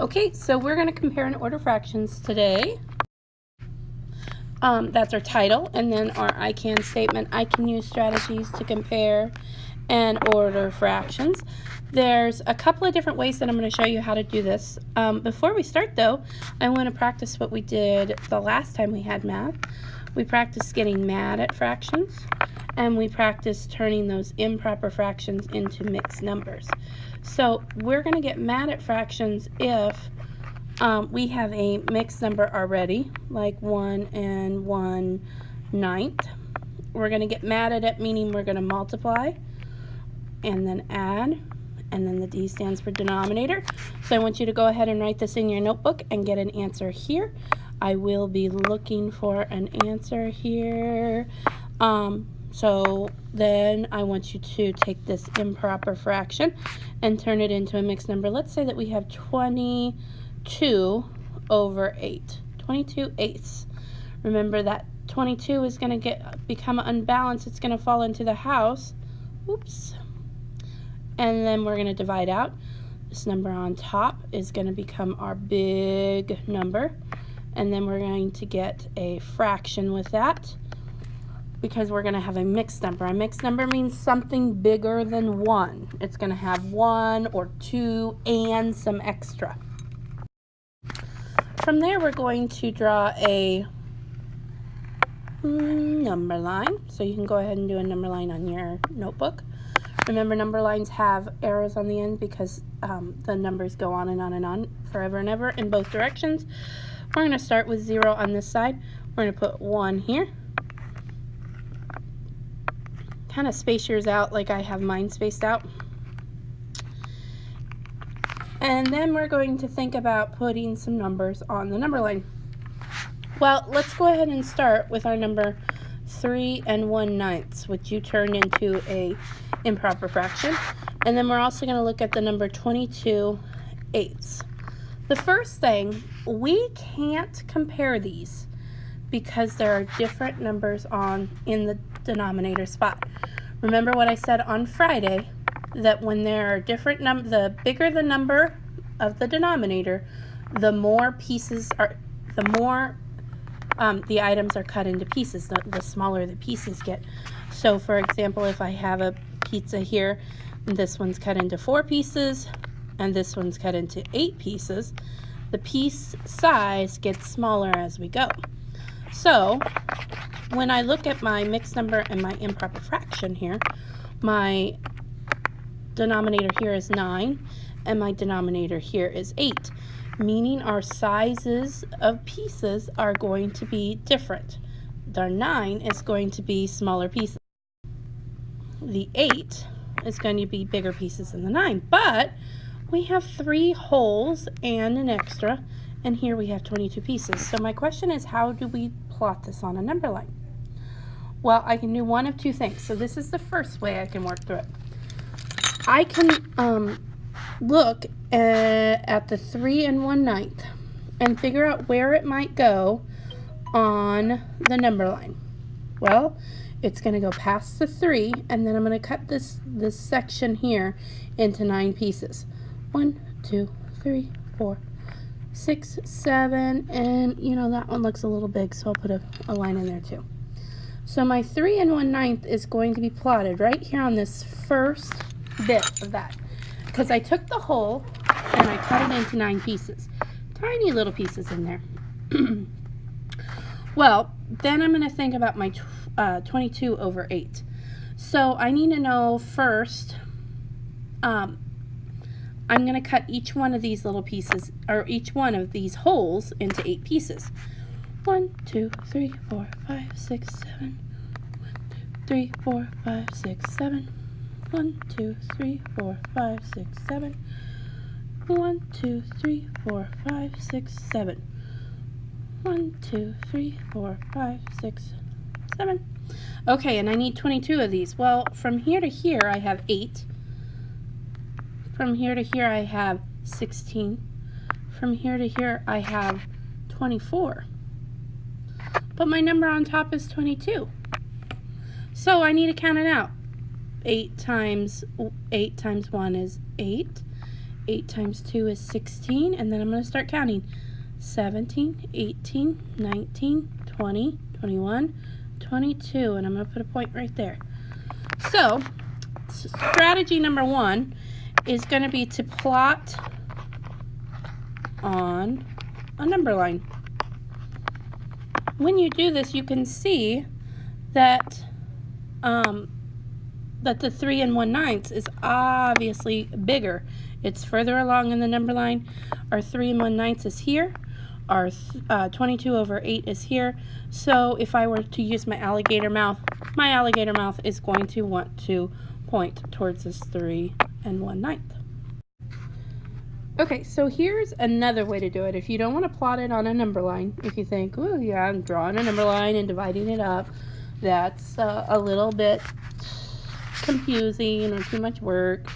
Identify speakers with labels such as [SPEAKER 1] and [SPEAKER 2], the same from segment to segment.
[SPEAKER 1] Okay, so we're going to compare and order fractions today. That's our title, and then our I can statement. I can use strategies to compare and order fractions. There's a couple of different ways that I'm going to show you how to do this. Before we start though, I want to practice what we did the last time we had math. We practiced getting mad at fractions, and we practiced turning those improper fractions into mixed numbers. So we're going to get mad at fractions if we have a mixed number already, like 1 and 1/9. We're going to get mad at it, meaning we're going to multiply and then add, and then the D stands for denominator. So I want you to go ahead and write this in your notebook and get an answer here. I will be looking for an answer here. So then I want you to take this improper fraction and turn it into a mixed number. Let's say that we have 22 over 8. 22 eighths. Remember that 22 is going to become unbalanced. It's going to fall into the house. Oops. And then we're going to divide out. This number on top is going to become our big number. And then we're going to get a fraction with that, because we're going to have a mixed number. A mixed number means something bigger than 1. It's going to have 1 or 2 and some extra. From there, we're going to draw a number line. So you can go ahead and do a number line on your notebook. Remember, number lines have arrows on the end because the numbers go on and on and on forever and ever in both directions. We're going to start with 0 on this side. We're going to put 1 here. Kind of space yours out like I have mine spaced out. And then we're going to think about putting some numbers on the number line. Well, let's go ahead and start with our number 3 and 1/9, which you turned into a improper fraction. And then we're also going to look at the number 22 eighths. The first thing, we can't compare these because there are different numbers in the denominator spot. Remember what I said on Friday, that when there are different the bigger the number of the denominator, the more pieces are, the items are cut into pieces, the smaller the pieces get. So for example, if I have a pizza here, this one's cut into 4 pieces, and this one's cut into 8 pieces, the piece size gets smaller as we go. So when I look at my mixed number and my improper fraction here, my denominator here is 9 and my denominator here is 8, meaning our sizes of pieces are going to be different. The 9 is going to be smaller pieces. The 8 is going to be bigger pieces than the 9, but we have 3 wholes and an extra, and here we have 22 pieces. So my question is, how do we plot this on a number line? Well, I can do one of two things. So this is the first way I can work through it. I can look at the 3 and 1/9 and figure out where it might go on the number line. Well, it's going to go past the 3, and then I'm going to cut this section here into 9 pieces. 1, 2, 3, 4, 6, 7, and you know that one looks a little big, so I'll put a line in there too. So my 3 and 1/9 is going to be plotted right here on this first bit of that, because I took the whole and I cut it into 9 pieces, tiny little pieces in there. Well, then I'm going to think about my 22 over 8. So I need to know first, I'm going to cut each one of these little pieces, or each one of these holes, into 8 pieces. 1, 2, 3, 4, 5, 6, 7. 1, 2, 3, 4, 5, 6, 7. 1, 2, 3, 4, 5, 6, 7. 1, 2, 3, 4, 5, 6, 7. 1, 2, 3, 4, 5, 6, 7. Okay, and I need 22 of these. Well, from here to here I have 8. From here to here I have 16. From here to here I have 24. But my number on top is 22. So I need to count it out. 8 times 1 is 8. 8 times 2 is 16, and then I'm going to start counting. 17, 18, 19, 20, 21, 22, and I'm going to put a point right there. So, strategy number 1 is going to be to plot on a number line. When you do this, you can see that that the 3 1/9 is obviously bigger. It's further along in the number line. Our 3 1/9 is here. Our 22 over 8 is here. So if I were to use my alligator mouth is going to want to point towards this 3 1/9. Okay, so here's another way to do it. If you don't want to plot it on a number line, if you think, oh yeah, I'm drawing a number line and dividing it up, that's a little bit confusing or too much work,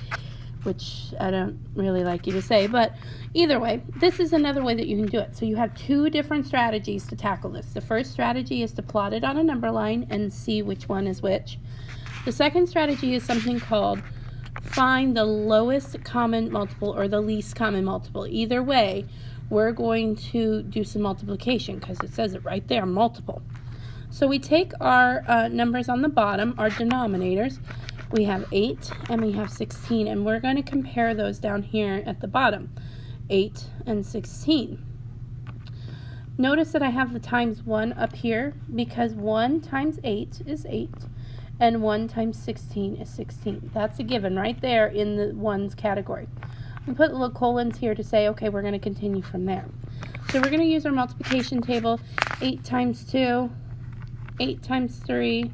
[SPEAKER 1] which I don't really like you to say, but either way, this is another way that you can do it. So you have 2 different strategies to tackle this. The first strategy is to plot it on a number line and see which one is which. The second strategy is something called find the lowest common multiple or the least common multiple. Either way, we're going to do some multiplication because it says it right there, multiple. So we take our numbers on the bottom, our denominators. We have 8 and we have 16, and we're going to compare those down here at the bottom, 8 and 16. Notice that I have the times 1 up here because 1 times 8 is 8 and 1 times 16 is 16. That's a given right there in the ones category. We put little colons here to say, okay, we're going to continue from there. So we're going to use our multiplication table. 8 times 2, 8 times 3,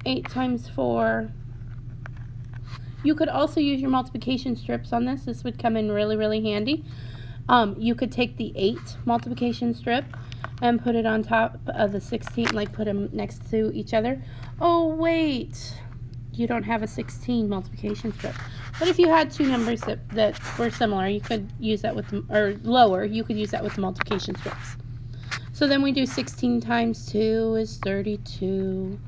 [SPEAKER 1] 8 times 4. You could also use your multiplication strips on this. This would come in really, really handy. You could take the 8 multiplication strip and put it on top of the 16, like put them next to each other. Oh, wait, you don't have a 16 multiplication strip. But if you had 2 numbers that were similar, you could use that with, or lower, you could use that with the multiplication strips. So then we do 16 times 2 is 32,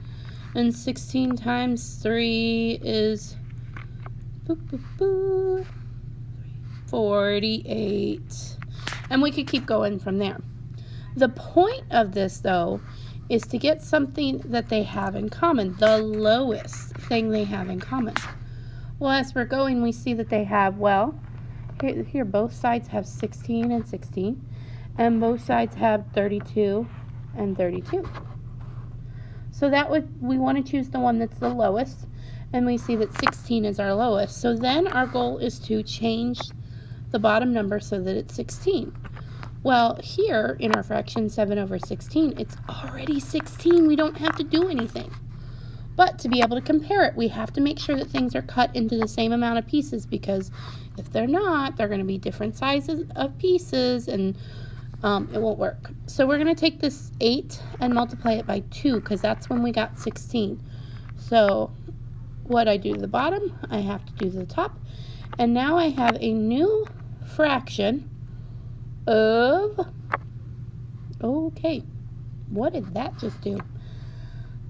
[SPEAKER 1] and 16 times 3 is 48, and we could keep going from there. The point of this, though, is to get something that they have in common, the lowest thing they have in common. Well, as we're going, we see that they have, well, here both sides have 16 and 16, and both sides have 32 and 32. So we want to choose the one that's the lowest, and we see that 16 is our lowest. So then our goal is to change the bottom number so that it's 16. Well, here in our fraction 7 over 16, it's already 16. We don't have to do anything. But to be able to compare it, we have to make sure that things are cut into the same amount of pieces, because if they're not, they're going to be different sizes of pieces, and it won't work. So we're going to take this 8 and multiply it by 2, because that's when we got 16. So what I do to the bottom, I have to do to the top. And now I have a new fraction of, okay, what did that just do?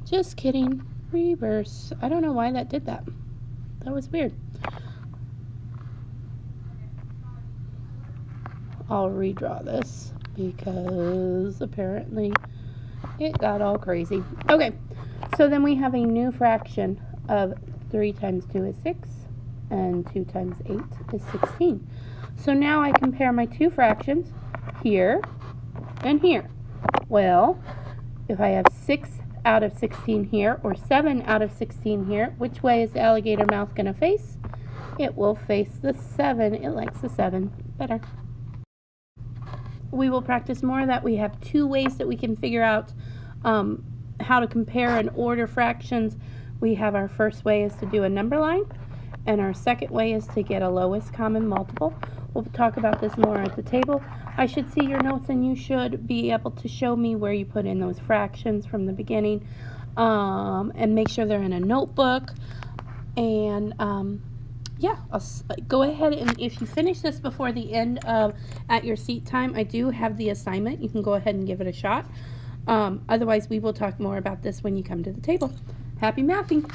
[SPEAKER 1] Just kidding, reverse. I don't know why that did that. That was weird. I'll redraw this because apparently it got all crazy. Okay, so then we have a new fraction of 3 times 2 is 6, and 2 times 8 is 16. So now I compare my 2 fractions here and here. Well, if I have 6 out of 16 here or 7 out of 16 here, which way is the alligator mouth going to face? It will face the 7. It likes the 7 better. We will practice more of that. We have 2 ways that we can figure out how to compare and order fractions. We have our first way is to do a number line, and our second way is to get a lowest common multiple. We'll talk about this more at the table. I should see your notes, and you should be able to show me where you put in those fractions from the beginning, and make sure they're in a notebook. And yeah, I'll go ahead, and if you finish this before the end of at your seat time, I do have the assignment. You can go ahead and give it a shot. Otherwise, we will talk more about this when you come to the table. Happy mathing!